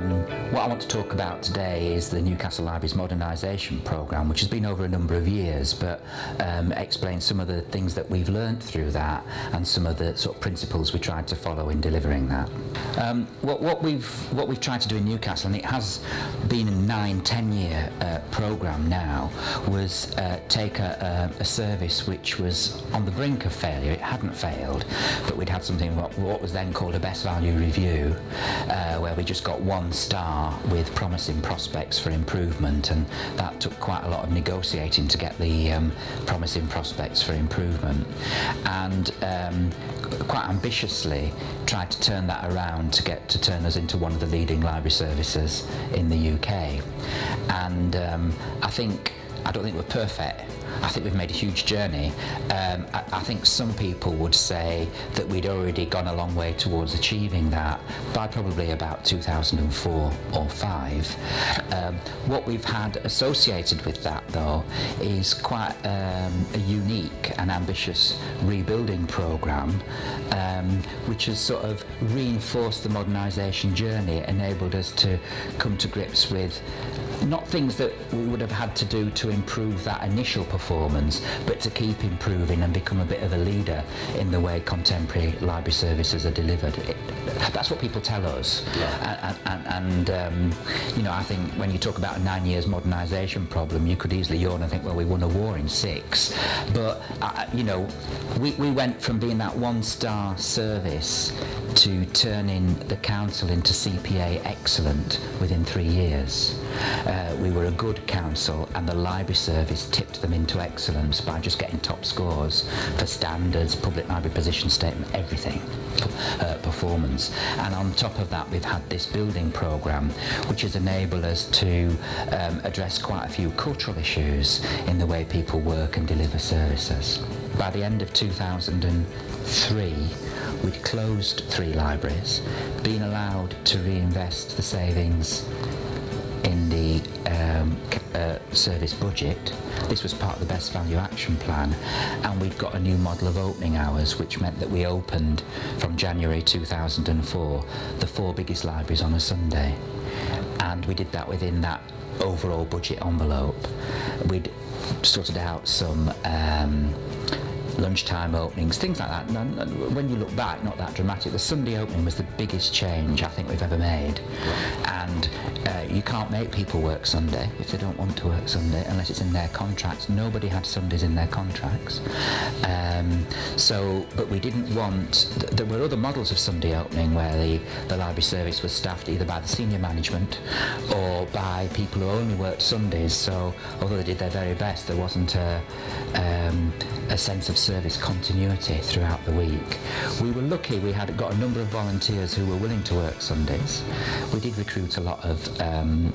What I want to talk about today is the Newcastle Library's modernisation programme, which has been over a number of years, but explain some of the things that we've learnt through that and some of the sort of principles we tried to follow in delivering that. What we've tried to do in Newcastle, and it has been a 9-10 year programme now, was take a service which was on the brink of failure. It hadn't failed, but we'd had something what was then called a best value review, where we just got 1 star with promising prospects for improvement, and that took quite a lot of negotiating to get the promising prospects for improvement, and quite ambitiously tried to turn that around to turn us into one of the leading library services in the UK. And I don't think we're perfect. I think we've made a huge journey. I think some people would say that we'd already gone a long way towards achieving that by probably about 2004 or 5. What we've had associated with that, though, is quite a unique and ambitious rebuilding programme, which has sort of reinforced the modernisation journey, enabled us to come to grips with not things that we would have had to do to improve that initial performance, but to keep improving and become a bit of a leader in the way contemporary library services are delivered. That's what people tell us. Yeah. And you know, I think when you talk about a 9 years modernisation problem, you could easily yawn and think, well, we won a war in 6. But you know, we went from being that 1-star service to turning the council into CPA excellent within 3 years. We were a good council, and the library service tipped them into excellence by just getting top scores for standards, public library position statement, everything, performance. And on top of that, we've had this building programme, which has enabled us to address quite a few cultural issues in the way people work and deliver services. By the end of 2003, we'd closed 3 libraries, been allowed to reinvest the savings in the service budget. This was part of the best value action plan, and we'd got a new model of opening hours, which meant that we opened from January 2004 the 4 biggest libraries on a Sunday, and we did that within that overall budget envelope. We'd sorted out some lunchtime openings, things like that. And when you look back, not that dramatic. The Sunday opening was the biggest change I think we've ever made. And you can't make people work Sunday if they don't want to work Sunday, unless it's in their contracts. Nobody had Sundays in their contracts. But we didn't want, there were other models of Sunday opening where the library service was staffed either by the senior management or by people who only worked Sundays, so although they did their very best, there wasn't a sense of service continuity throughout the week. We were lucky, we had got a number of volunteers who were willing to work Sundays. We did recruit a lot of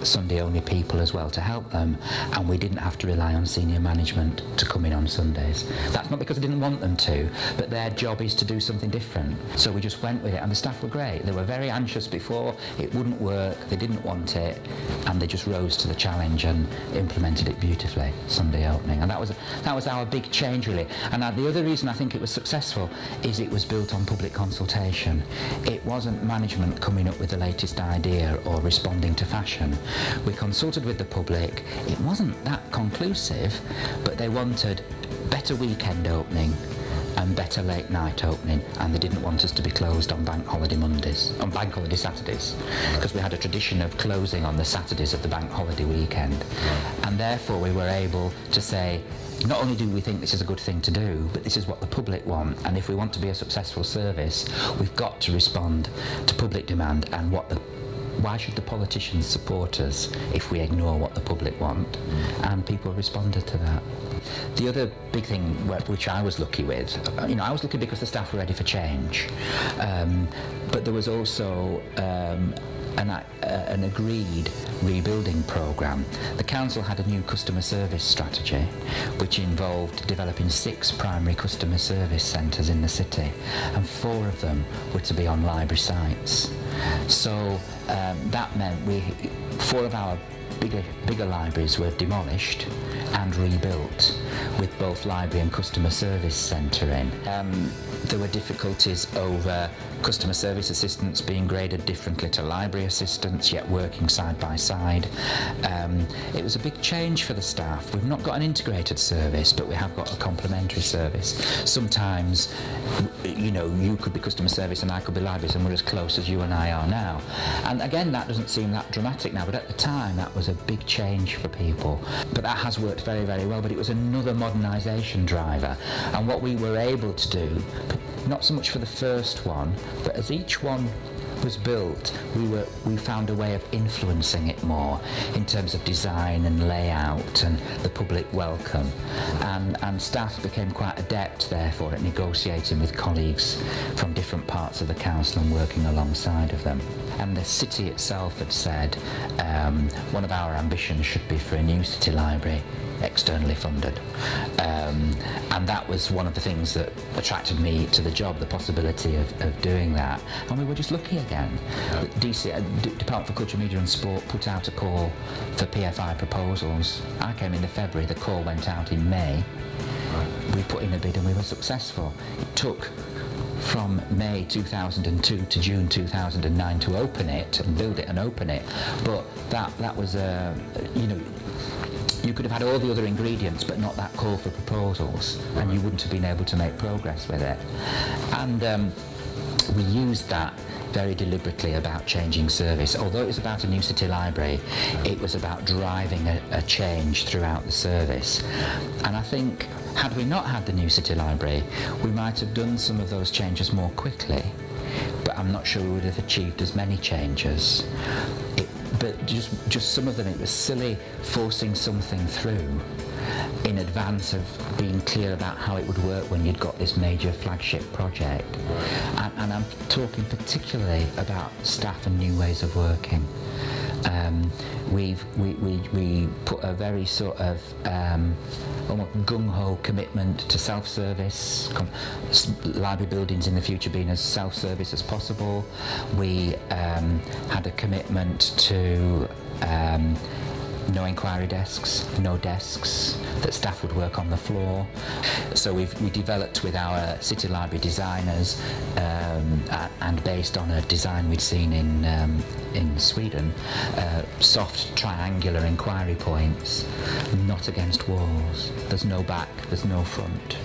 Sunday-only people as well to help them, and we didn't have to rely on senior management to come in on Sundays. That's not because I didn't want them to, but their job is to do something different. So we just went with it, and the staff were great. They were very anxious before, it wouldn't work, they didn't want it, and they just rose to the challenge and implemented it beautifully, Sunday opening. And that was our big change, really. And the other reason I think it was successful is it was built on public consultation. It wasn't management coming up with the latest idea or responding to fashion. We consulted with the public. It wasn't that conclusive, but they wanted better weekend opening and better late night opening, and they didn't want us to be closed on bank holiday Saturdays, because we had a tradition of closing on the Saturdays of the bank holiday weekend. And therefore we were able to say, not only do we think this is a good thing to do, but this is what the public want, and if we want to be a successful service, we've got to respond to public demand. And why should the politicians support us if we ignore what the public want? And people responded to that. The other big thing which I was lucky with, you know, I was lucky because the staff were ready for change, but there was also an agreed rebuilding programme. The council had a new customer service strategy which involved developing 6 primary customer service centres in the city, and 4 of them were to be on library sites. So that meant 4 of our bigger libraries were demolished and rebuilt with both library and customer service centre in. There were difficulties over customer service assistants being graded differently to library assistants, yet working side by side. It was a big change for the staff. We've not got an integrated service, but we have got a complementary service. Sometimes, you know, you could be customer service and I could be libraries, and we're as close as you and I are now. And again, that doesn't seem that dramatic now, but at the time that was a big change for people. But that has worked very, very well, but it was another modernisation driver. And what we were able to do, not so much for the first one, but as each one was built, we found a way of influencing it more in terms of design and layout and the public welcome, and staff became quite adept therefore at negotiating with colleagues from different parts of the council and working alongside of them. And the city itself had said one of our ambitions should be for a new city library, externally funded, and that was one of the things that attracted me to the job, the possibility of doing that. And we were just lucky again. DC, Department for Culture, Media and Sport, put out a call for PFI proposals. I came in February, the call went out in May. We put in a bid and we were successful. It took from May 2002 to June 2009 to open it and build it and open it, but that was you know, you could have had all the other ingredients but not that call for proposals, and you wouldn't have been able to make progress with it. And we used that very deliberately about changing service. Although it was about a new city library, it was about driving a change throughout the service. And I think had we not had the new city library, we might have done some of those changes more quickly, but I'm not sure we would have achieved as many changes. But just some of them, it was silly forcing something through in advance of being clear about how it would work when you'd got this major flagship project. And I'm talking particularly about staff and new ways of working. We put a very sort of almost gung-ho commitment to self-service, library buildings in the future being as self-service as possible. We had a commitment to no inquiry desks, no desks, that staff would work on the floor. So we developed with our city library designers, and based on a design we'd seen in Sweden, soft triangular inquiry points, not against walls. There's no back, there's no front.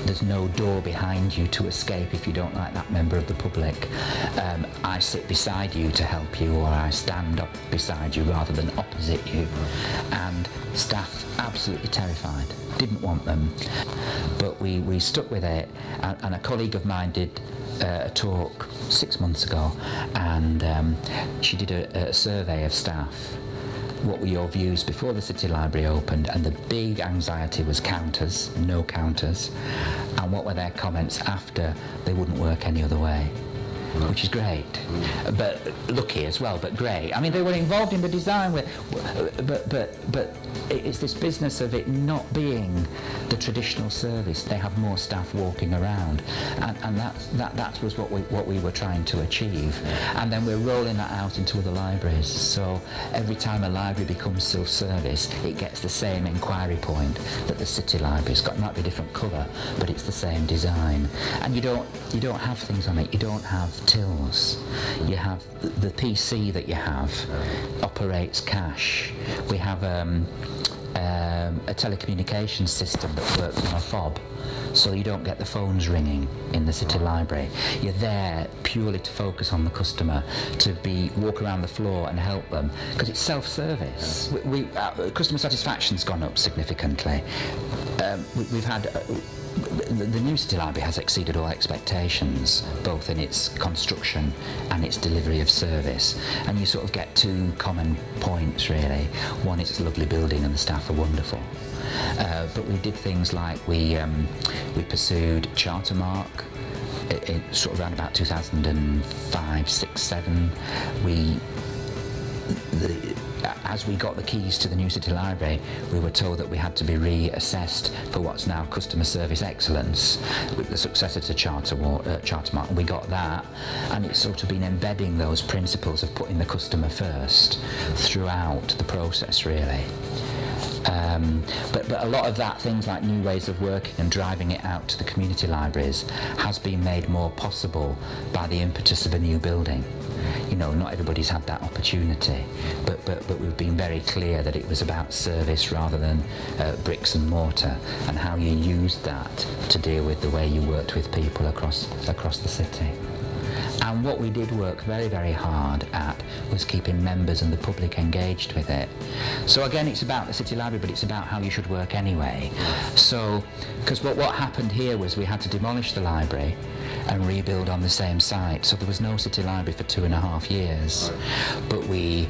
There's no door behind you to escape if you don't like that member of the public. I sit beside you to help you, or I stand up beside you rather than opposite you. And staff absolutely terrified, didn't want them. But we stuck with it, and a colleague of mine did a talk 6 months ago, and she did a survey of staff. What were your views before the city library opened? And the big anxiety was counters, no counters. And what were their comments after? They wouldn't work any other way, which is great. But lucky as well, but great. I mean, they were involved in the design, but it's this business of it not being the traditional service. They have more staff walking around, and that was what we were trying to achieve. And then we're rolling that out into other libraries. So every time a library becomes self-service, it gets the same inquiry point that the city library's got. It might be a different colour, but it's the same design. And you don't have things on it. You don't have tills. You have the PC that you have operates cash. We have a telecommunications system that works on a fob, so you don't get the phones ringing in the city library. You're there purely to focus on the customer, to walk around the floor and help them, because it's self-service. Customer satisfaction's gone up significantly. We've had the new city library has exceeded all expectations, both in its construction and its delivery of service. And you sort of get two common points really. One, it's a lovely building and the staff are wonderful. But we did things like we pursued Charter Mark sort of around about 2005, 6, 7. As we got the keys to the new city library, we were told that we had to be reassessed for what's now customer service excellence, with the successor to Charter Mark, and we got that, and it's sort of been embedding those principles of putting the customer first throughout the process really. But a lot of that, things like new ways of working and driving it out to the community libraries, has been made more possible by the impetus of a new building. You know, not everybody's had that opportunity, but we've been very clear that it was about service rather than bricks and mortar, and how you used that to deal with the way you worked with people across the city. And what we did work very, very hard at was keeping members and the public engaged with it. So again, it's about the City Library, but it's about how you should work anyway. So, because what happened here was we had to demolish the library and rebuild on the same site. So there was no City Library for 2.5 years. But we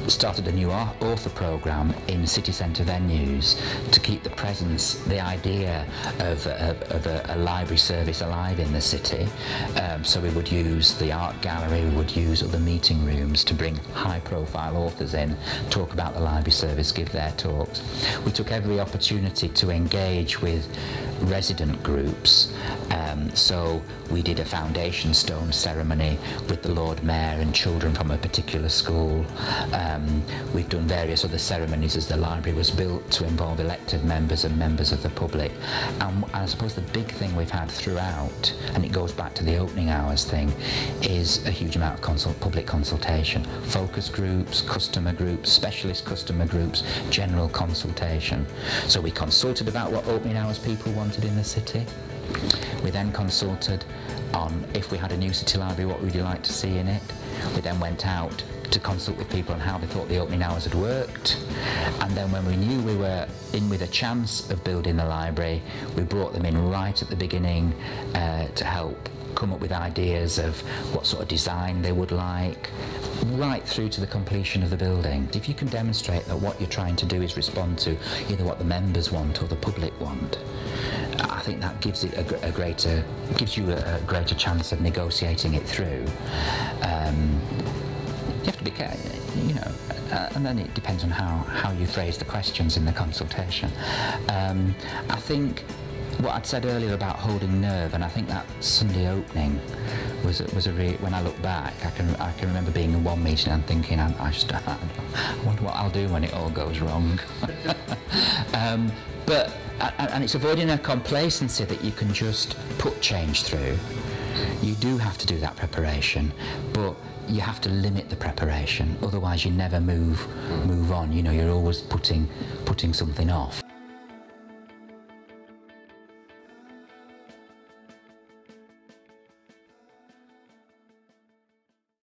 started a new author programme in city centre venues to keep the presence, the idea of a library service alive in the city. So we would use the art gallery, we would use other meeting rooms to bring high-profile authors in, talk about the library service, give their talks. We took every opportunity to engage with resident groups. So we did a foundation stone ceremony with the Lord Mayor and children from a particular school. We've done various other ceremonies as the library was built to involve elected members and members of the public. And I suppose the big thing we've had throughout, and it goes back to the opening hours thing, is a huge amount of public consultation. Focus groups, customer groups, specialist customer groups, general consultation. So we consulted about what opening hours people wanted in the city. We then consulted on, if we had a new city library, what would you like to see in it. We then went out to consult with people on how they thought the opening hours had worked, and then when we knew we were in with a chance of building the library, we brought them in right at the beginning to help come up with ideas of what sort of design they would like, right through to the completion of the building. If you can demonstrate that what you're trying to do is respond to either what the members want or the public want, I think that gives it gives you a greater chance of negotiating it through. You have to be careful, you know, and then it depends on how you phrase the questions in the consultation. I think what I'd said earlier about holding nerve, and I think that Sunday opening was a when I look back, I can remember being in one meeting and thinking, I wonder what I'll do when it all goes wrong. And it's avoiding a complacency that you can just put change through. You do have to do that preparation, but you have to limit the preparation, otherwise you never move on. You know, you're always putting something off.